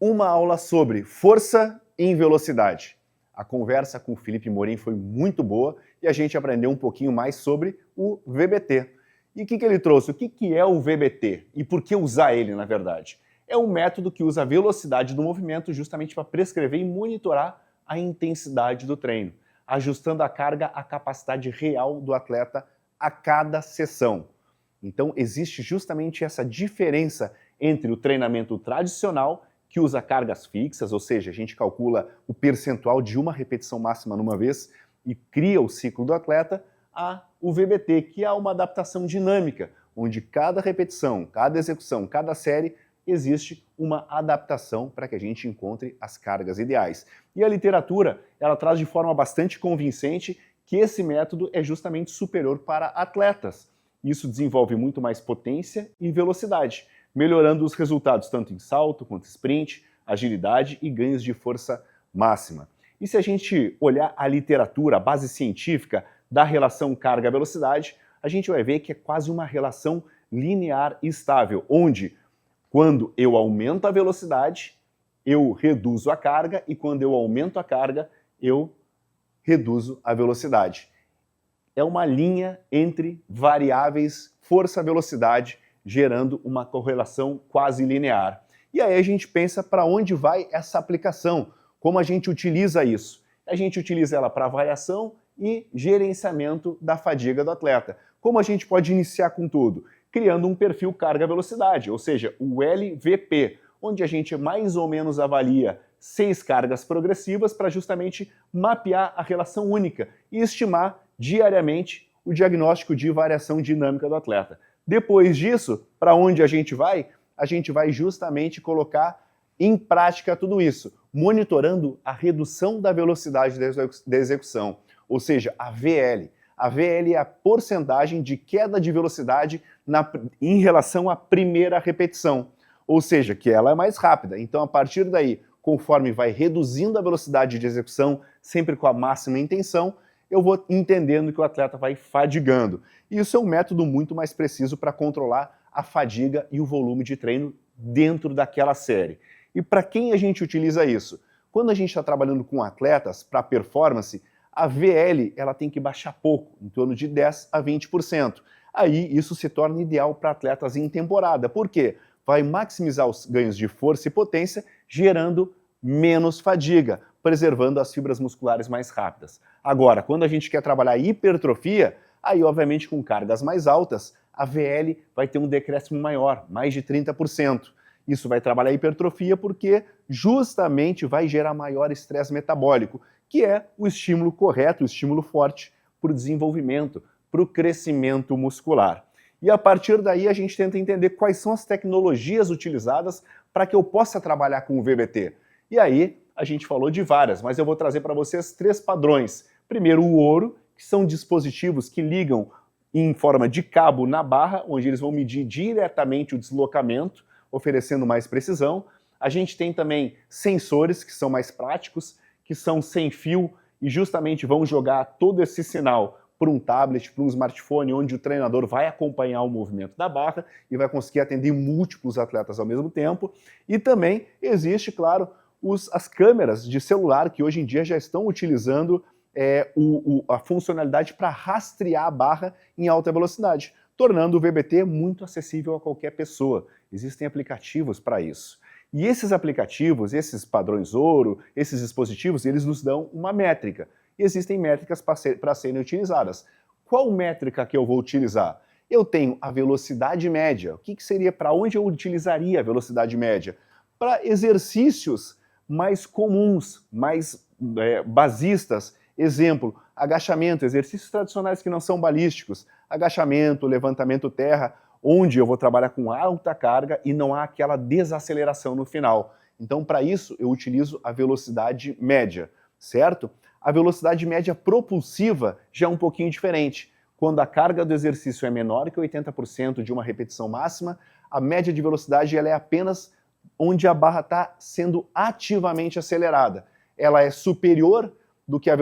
uma aula sobre força em velocidade. A conversa com o Felipe Morim foi muito boa e a gente aprendeu um pouquinho mais sobre o VBT. E o que ele trouxe? O que é o VBT e por que usar ele, na verdade? É um método que usa a velocidade do movimento justamente para prescrever e monitorar a intensidade do treino, ajustando a carga à capacidade real do atleta a cada sessão. Então, existe justamente essa diferença entre o treinamento tradicional, que usa cargas fixas, ou seja, a gente calcula o percentual de uma repetição máxima numa vez e cria o ciclo do atleta, a o VBT, que é uma adaptação dinâmica, onde cada repetição, cada execução, cada série, existe uma adaptação para que a gente encontre as cargas ideais. E a literatura, ela traz de forma bastante convincente que esse método é justamente superior para atletas. Isso desenvolve muito mais potência e velocidade, melhorando os resultados tanto em salto quanto sprint, agilidade e ganhos de força máxima. E se a gente olhar a literatura, a base científica da relação carga-velocidade, a gente vai ver que é quase uma relação linear estável, onde quando eu aumento a velocidade, eu reduzo a carga, e quando eu aumento a carga, eu reduzo a velocidade. É uma linha entre variáveis força-velocidade, gerando uma correlação quase linear. E aí a gente pensa para onde vai essa aplicação, como a gente utiliza isso. A gente utiliza ela para avaliação e gerenciamento da fadiga do atleta. Como a gente pode iniciar com tudo? Criando um perfil carga-velocidade, ou seja, o LVP, onde a gente mais ou menos avalia 6 cargas progressivas para justamente mapear a relação única e estimar diariamente o diagnóstico de variação dinâmica do atleta. Depois disso, para onde a gente vai? A gente vai justamente colocar em prática tudo isso, monitorando a redução da velocidade da execução, ou seja, a VL. A VL é a porcentagem de queda de velocidade em relação à primeira repetição, ou seja, que ela é mais rápida. Então, a partir daí, conforme vai reduzindo a velocidade de execução, sempre com a máxima intenção, eu vou entendendo que o atleta vai fadigando. E isso é um método muito mais preciso para controlar a fadiga e o volume de treino dentro daquela série. E para quem a gente utiliza isso? Quando a gente está trabalhando com atletas para performance, a VL ela tem que baixar pouco, em torno de 10 a 20%. Aí isso se torna ideal para atletas em temporada. Por quê? Vai maximizar os ganhos de força e potência, gerando menos fadiga, preservando as fibras musculares mais rápidas. Agora, quando a gente quer trabalhar hipertrofia, aí obviamente com cargas mais altas, a VL vai ter um decréscimo maior, mais de 30%. Isso vai trabalhar a hipertrofia porque justamente vai gerar maior estresse metabólico, que é o estímulo correto, o estímulo forte para o desenvolvimento, para o crescimento muscular. E a partir daí a gente tenta entender quais são as tecnologias utilizadas para que eu possa trabalhar com o VBT. E aí a gente falou de várias, mas eu vou trazer para vocês 3 padrões. Primeiro, o ouro, que são dispositivos que ligam em forma de cabo na barra, onde eles vão medir diretamente o deslocamento, oferecendo mais precisão. A gente tem também sensores, que são mais práticos, que são sem fio e justamente vão jogar todo esse sinal para um tablet, para um smartphone, onde o treinador vai acompanhar o movimento da barra e vai conseguir atender múltiplos atletas ao mesmo tempo. E também existe, claro, as câmeras de celular, que hoje em dia já estão utilizando a funcionalidade para rastrear a barra em alta velocidade, tornando o VBT muito acessível a qualquer pessoa. Existem aplicativos para isso. E esses aplicativos, esses padrões ouro, esses dispositivos, eles nos dão uma métrica. E existem métricas para serem utilizadas. Qual métrica que eu vou utilizar? Eu tenho a velocidade média. O que seria, para onde eu utilizaria a velocidade média? Para exercícios mais comuns, mais basistas. Exemplo, agachamento, exercícios tradicionais que não são balísticos. Agachamento, levantamento terra, onde eu vou trabalhar com alta carga e não há aquela desaceleração no final. Então, para isso, eu utilizo a velocidade média, certo? A velocidade média propulsiva já é um pouquinho diferente. Quando a carga do exercício é menor que 80% de uma repetição máxima, a média de velocidade ela é apenas onde a barra está sendo ativamente acelerada. Ela é superior do que a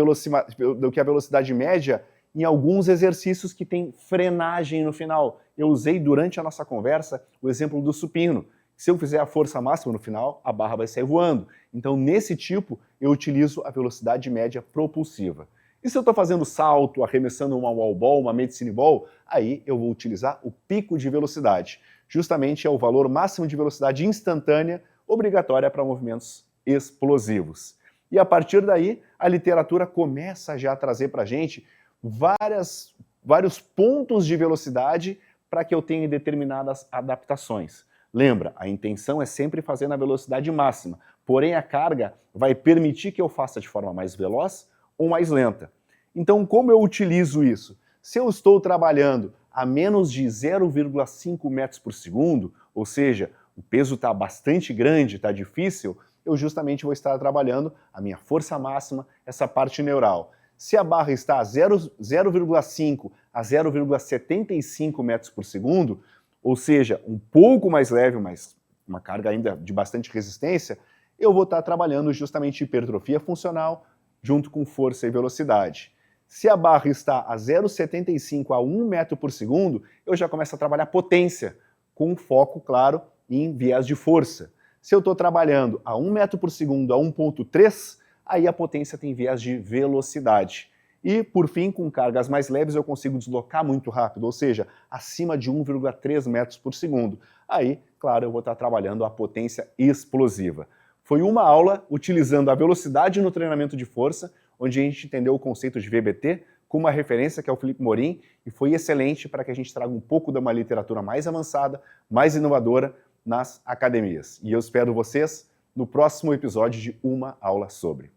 velocidade média em alguns exercícios que tem frenagem no final. Eu usei durante a nossa conversa o exemplo do supino. Se eu fizer a força máxima no final, a barra vai sair voando. Então, nesse tipo, eu utilizo a velocidade média propulsiva. E se eu estou fazendo salto, arremessando uma wall ball, uma medicine ball, aí eu vou utilizar o pico de velocidade. Justamente é o valor máximo de velocidade instantânea obrigatória para movimentos explosivos. E a partir daí, a literatura começa já a trazer para a gente vários pontos de velocidade para que eu tenha determinadas adaptações. Lembra, a intenção é sempre fazer na velocidade máxima, porém a carga vai permitir que eu faça de forma mais veloz ou mais lenta. Então, como eu utilizo isso? Se eu estou trabalhando a menos de 0,5 metros por segundo, ou seja, o peso está bastante grande, está difícil, eu justamente vou estar trabalhando a minha força máxima, essa parte neural. Se a barra está a 0,5 a 0,75 metros por segundo, ou seja, um pouco mais leve, mas uma carga ainda de bastante resistência, eu vou estar trabalhando justamente hipertrofia funcional junto com força e velocidade. Se a barra está a 0,75 a 1 metro por segundo, eu já começo a trabalhar potência, com foco, claro, em viés de força. Se eu estou trabalhando a 1 metro por segundo a 1,3, aí a potência tem viés de velocidade. E, por fim, com cargas mais leves eu consigo deslocar muito rápido, ou seja, acima de 1,3 metros por segundo. Aí, claro, eu vou estar trabalhando a potência explosiva. Foi uma aula utilizando a velocidade no treinamento de força, onde a gente entendeu o conceito de VBT, com uma referência que é o Felipe Morim, e foi excelente para que a gente traga um pouco de uma literatura mais avançada, mais inovadora nas academias. E eu espero vocês no próximo episódio de Uma Aula Sobre.